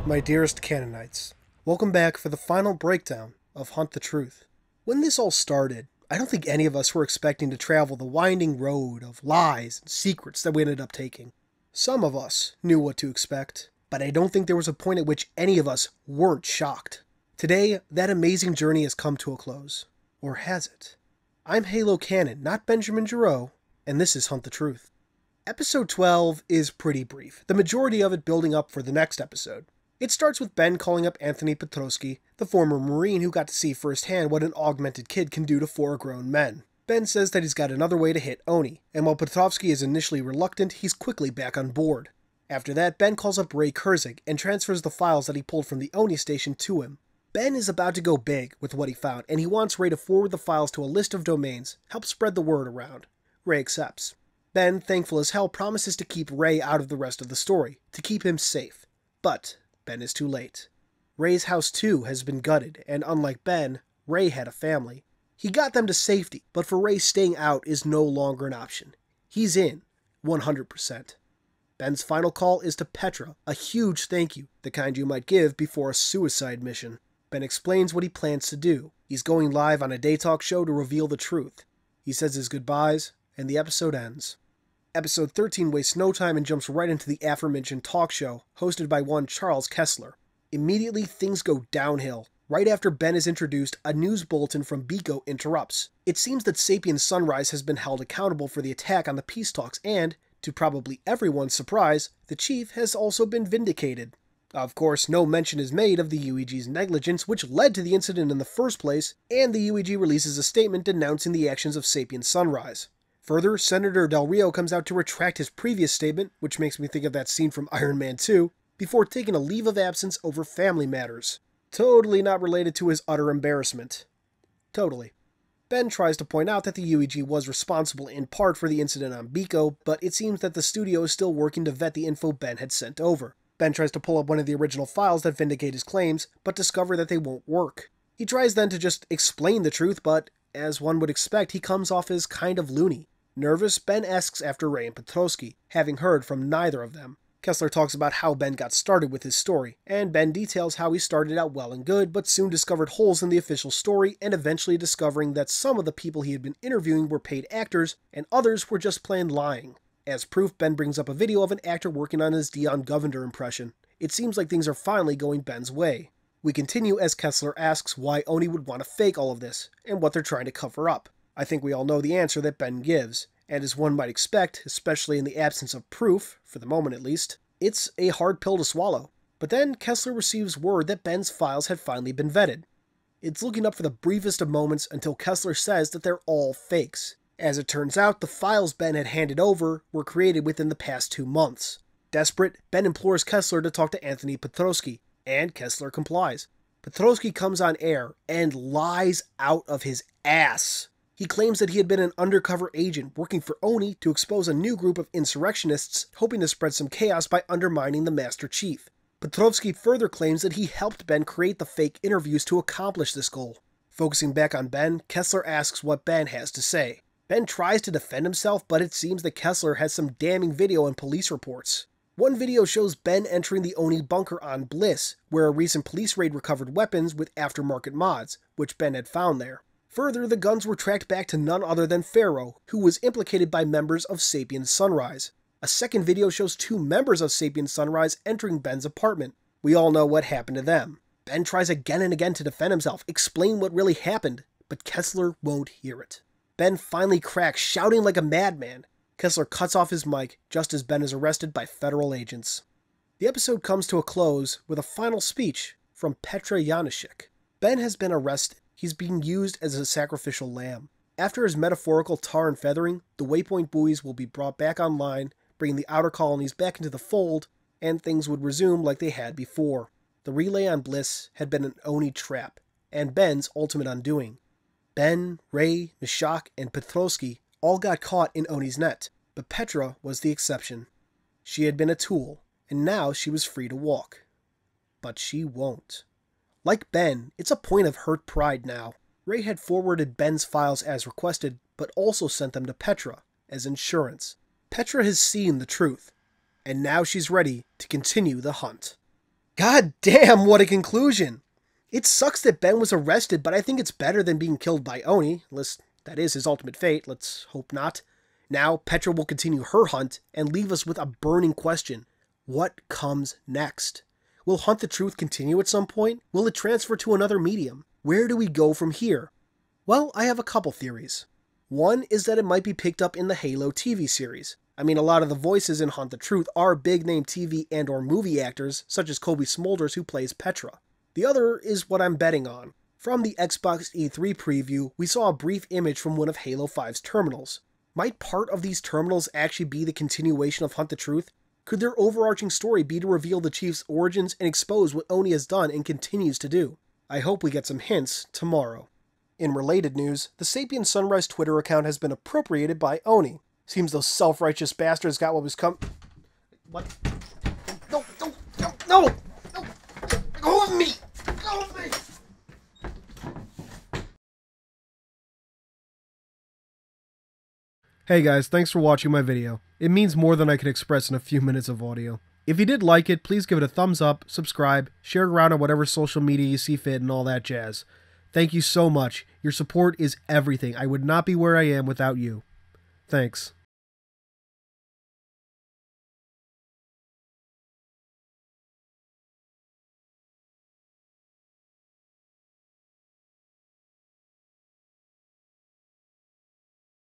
My dearest Canonites, welcome back for the final breakdown of Hunt the Truth. When this all started, I don't think any of us were expecting to travel the winding road of lies and secrets that we ended up taking. Some of us knew what to expect, but I don't think there was a point at which any of us weren't shocked. Today, that amazing journey has come to a close. Or has it? I'm Halo Canon, not Benjamin Giroux, and this is Hunt the Truth. Episode 12 is pretty brief, the majority of it building up for the next episode. It starts with Ben calling up Anthony Petrovsky, the former Marine who got to see firsthand what an augmented kid can do to four grown men. Ben says that he's got another way to hit Oni, and while Petrovsky is initially reluctant, he's quickly back on board. After that, Ben calls up Ray Kurzig and transfers the files that he pulled from the Oni station to him. Ben is about to go big with what he found, and he wants Ray to forward the files to a list of domains, help spread the word around. Ray accepts. Ben, thankful as hell, promises to keep Ray out of the rest of the story, to keep him safe. But Ben is too late. Ray's house too has been gutted, and unlike Ben, Ray had a family. He got them to safety, but for Ray, staying out is no longer an option. He's in, 100%. Ben's final call is to Petra, a huge thank you, the kind you might give before a suicide mission. Ben explains what he plans to do. He's going live on a day talk show to reveal the truth. He says his goodbyes, and the episode ends. Episode 13 wastes no time and jumps right into the aforementioned talk show, hosted by one Charles Kessler. Immediately, things go downhill. Right after Ben is introduced, a news bulletin from Biko interrupts. It seems that Sapien Sunrise has been held accountable for the attack on the peace talks and, to probably everyone's surprise, the chief has also been vindicated. Of course, no mention is made of the UEG's negligence, which led to the incident in the first place, and the UEG releases a statement denouncing the actions of Sapien Sunrise. Further, Senator Del Rio comes out to retract his previous statement, which makes me think of that scene from Iron Man 2, before taking a leave of absence over family matters. Totally not related to his utter embarrassment. Totally. Ben tries to point out that the UEG was responsible in part for the incident on Biko, but it seems that the studio is still working to vet the info Ben had sent over. Ben tries to pull up one of the original files that vindicate his claims, but discover that they won't work. He tries then to just explain the truth, but, as one would expect, he comes off as kind of loony. Nervous, Ben asks after Ray and Petrovsky, having heard from neither of them. Kessler talks about how Ben got started with his story, and Ben details how he started out well and good, but soon discovered holes in the official story, and eventually discovering that some of the people he had been interviewing were paid actors, and others were just plain lying. As proof, Ben brings up a video of an actor working on his Dion Govender impression. It seems like things are finally going Ben's way. We continue as Kessler asks why Oni would want to fake all of this, and what they're trying to cover up. I think we all know the answer that Ben gives, and as one might expect, especially in the absence of proof, for the moment at least, it's a hard pill to swallow. But then Kessler receives word that Ben's files had finally been vetted. It's looking up for the briefest of moments until Kessler says that they're all fakes. As it turns out, the files Ben had handed over were created within the past 2 months. Desperate, Ben implores Kessler to talk to Anthony Petrovsky, and Kessler complies. Petrovsky comes on air and lies out of his ass. He claims that he had been an undercover agent working for Oni to expose a new group of insurrectionists hoping to spread some chaos by undermining the Master Chief. Petrovsky further claims that he helped Ben create the fake interviews to accomplish this goal. Focusing back on Ben, Kessler asks what Ben has to say. Ben tries to defend himself, but it seems that Kessler has some damning video and police reports. One video shows Ben entering the Oni bunker on Bliss, where a recent police raid recovered weapons with aftermarket mods, which Ben had found there. Further, the guns were tracked back to none other than Pharaoh, who was implicated by members of Sapien Sunrise. A second video shows 2 members of Sapien Sunrise entering Ben's apartment. We all know what happened to them. Ben tries again and again to defend himself, explain what really happened, but Kessler won't hear it. Ben finally cracks, shouting like a madman. Kessler cuts off his mic just as Ben is arrested by federal agents. The episode comes to a close with a final speech from Petra Janishik. Ben has been arrested. He's being used as a sacrificial lamb. After his metaphorical tar and feathering, the waypoint buoys will be brought back online, bringing the outer colonies back into the fold, and things would resume like they had before. The relay on Bliss had been an Oni trap, and Ben's ultimate undoing. Ben, Ray, Mishak, and Petrovsky all got caught in Oni's net, but Petra was the exception. She had been a tool, and now she was free to walk. But she won't. Like Ben, it's a point of hurt pride now. Ray had forwarded Ben's files as requested, but also sent them to Petra as insurance. Petra has seen the truth, and now she's ready to continue the hunt. God damn, what a conclusion! It sucks that Ben was arrested, but I think it's better than being killed by Oni, unless that is his ultimate fate. Let's hope not. Now, Petra will continue her hunt and leave us with a burning question. What comes next? Will Hunt the Truth continue at some point? Will it transfer to another medium? Where do we go from here? Well, I have a couple theories. One is that it might be picked up in the Halo TV series. I mean, a lot of the voices in Hunt the Truth are big-name TV and or movie actors, such as Kobe Smulders, who plays Petra. The other is what I'm betting on. From the Xbox E3 preview, we saw a brief image from one of Halo 5's terminals. Might part of these terminals actually be the continuation of Hunt the Truth? Could their overarching story be to reveal the Chief's origins and expose what Oni has done and continues to do? I hope we get some hints tomorrow. In related news, the Sapien Sunrise Twitter account has been appropriated by Oni. Seems those self-righteous bastards got what was What? No! Go with me! Go with me! Hey guys, thanks for watching my video. It means more than I can express in a few minutes of audio. If you did like it, please give it a thumbs up, subscribe, share it around on whatever social media you see fit and all that jazz. Thank you so much. Your support is everything. I would not be where I am without you. Thanks.